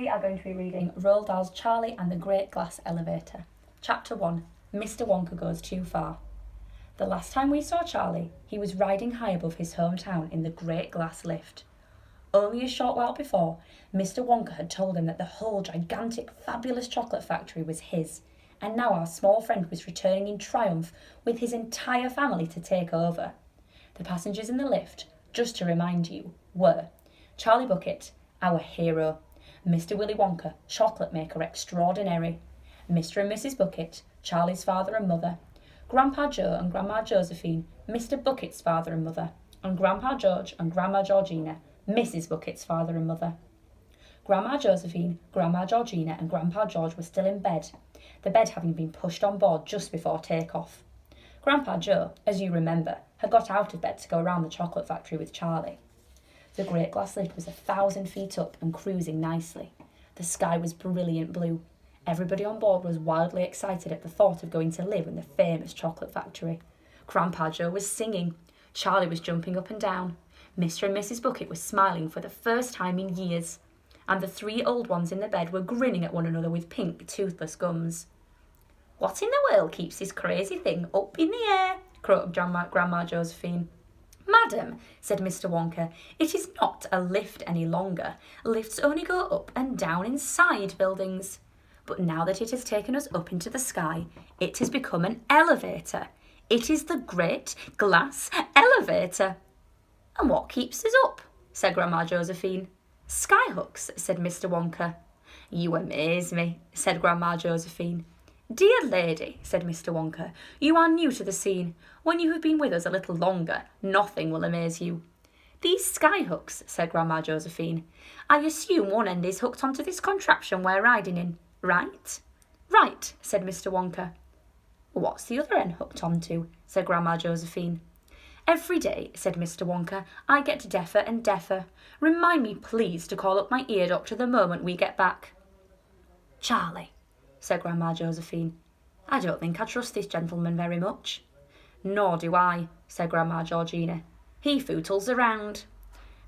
we are going to be reading Roald Dahl's Charlie and the Great Glass Elevator. Chapter 1, Mr. Wonka Goes Too Far. The last time we saw Charlie, he was riding high above his hometown in the Great Glass Lift. Only a short while before, Mr. Wonka had told him that the whole gigantic, fabulous chocolate factory was his, and now our small friend was returning in triumph with his entire family to take over. The passengers in the lift, just to remind you, were Charlie Bucket, our hero, Mr. Willy Wonka, chocolate maker extraordinary, Mr. and Mrs. Bucket, Charlie's father and mother, Grandpa Joe and Grandma Josephine, Mr. Bucket's father and mother, and Grandpa George and Grandma Georgina, Mrs. Bucket's father and mother. Grandma Josephine, Grandma Georgina and Grandpa George were still in bed, the bed having been pushed on board just before take-off. Grandpa Joe, as you remember, had got out of bed to go around the chocolate factory with Charlie. The Great Glass Lift was 1,000 feet up and cruising nicely. The sky was brilliant blue. Everybody on board was wildly excited at the thought of going to live in the famous chocolate factory. Grandpa Joe was singing. Charlie was jumping up and down. Mr. and Mrs. Bucket were smiling for the first time in years. And the 3 old ones in the bed were grinning at one another with pink, toothless gums. "What in the world keeps this crazy thing up in the air?" croaked Grandma Josephine. "Madam," said Mr. Wonka, "it is not a lift any longer. Lifts only go up and down inside buildings. But now that it has taken us up into the sky, it has become an elevator. It is the Great Glass Elevator." "And what keeps us up?" said Grandma Josephine. "Skyhooks," said Mr. Wonka. "You amaze me," said Grandma Josephine. "Dear lady," said Mr. Wonka, "you are new to the scene. When you have been with us a little longer, nothing will amaze you." "These skyhooks," said Grandma Josephine. "I assume one end is hooked onto this contraption we're riding in, right?" "Right," said Mr. Wonka. "What's the other end hooked onto?" said Grandma Josephine. "Every day," said Mr. Wonka, "I get deafer and deafer. Remind me, please, to call up my ear doctor the moment we get back." "Charlie," said Grandma Josephine, "I don't think I trust this gentleman very much." "Nor do I," said Grandma Georgina. "He footles around."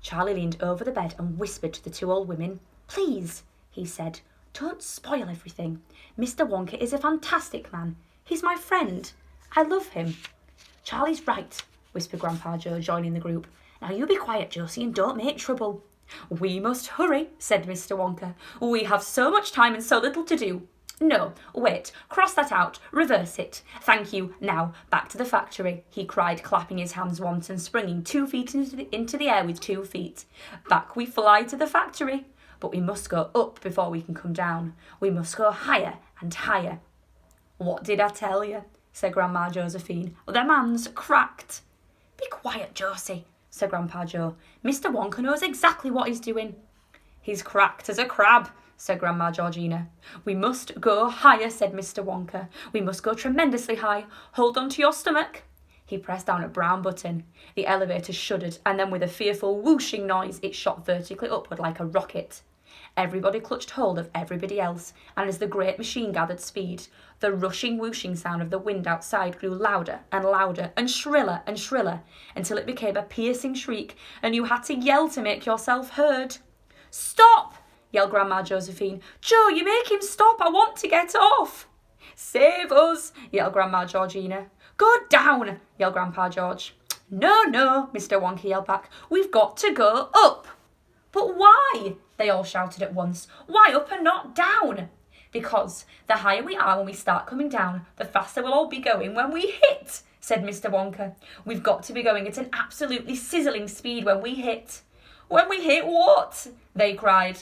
Charlie leaned over the bed and whispered to the 2 old women. "Please," he said, "don't spoil everything. Mr. Wonka is a fantastic man. He's my friend. I love him." "Charlie's right," whispered Grandpa Joe, joining the group. "Now you be quiet, Josie, and don't make trouble." "We must hurry," said Mr. Wonka. "We have so much time and so little to do." "No, wait, cross that out, reverse it. Thank you, now, back to the factory," he cried, clapping his hands once and springing 2 feet into the air with 2 feet. "Back we fly to the factory. But we must go up before we can come down. We must go higher and higher." "What did I tell you?" said Grandma Josephine. "The man's cracked." "Be quiet, Josie," said Grandpa Joe. "Mr. Wonka knows exactly what he's doing." "He's cracked as a crab," said Grandma Georgina. "We must go higher," said Mr. Wonka. "We must go tremendously high. Hold on to your stomach." He pressed down a brown button. The elevator shuddered, and then with a fearful whooshing noise, it shot vertically upward like a rocket. Everybody clutched hold of everybody else, and as the great machine gathered speed, the rushing whooshing sound of the wind outside grew louder and louder and shriller, until it became a piercing shriek, and you had to yell to make yourself heard. "Stop!" yelled Grandma Josephine. "Joe, you make him stop. I want to get off." "Save us!" yelled Grandma Georgina. "Go down!" yelled Grandpa George. "No, Mr. Wonka yelled back. "We've got to go up." "But why?" they all shouted at once. "Why up and not down?" "Because the higher we are when we start coming down, the faster we'll all be going when we hit," said Mr. Wonka. "We've got to be going at an absolutely sizzling speed when we hit." "When we hit what?" they cried.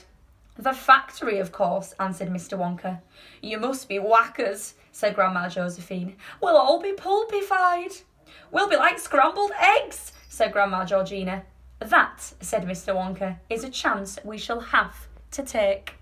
"The factory, of course," answered Mr. Wonka. "You must be whackers," said Grandma Josephine. "We'll all be pulpified." "We'll be like scrambled eggs," said Grandma Georgina. "That," said Mr. Wonka, "is a chance we shall have to take."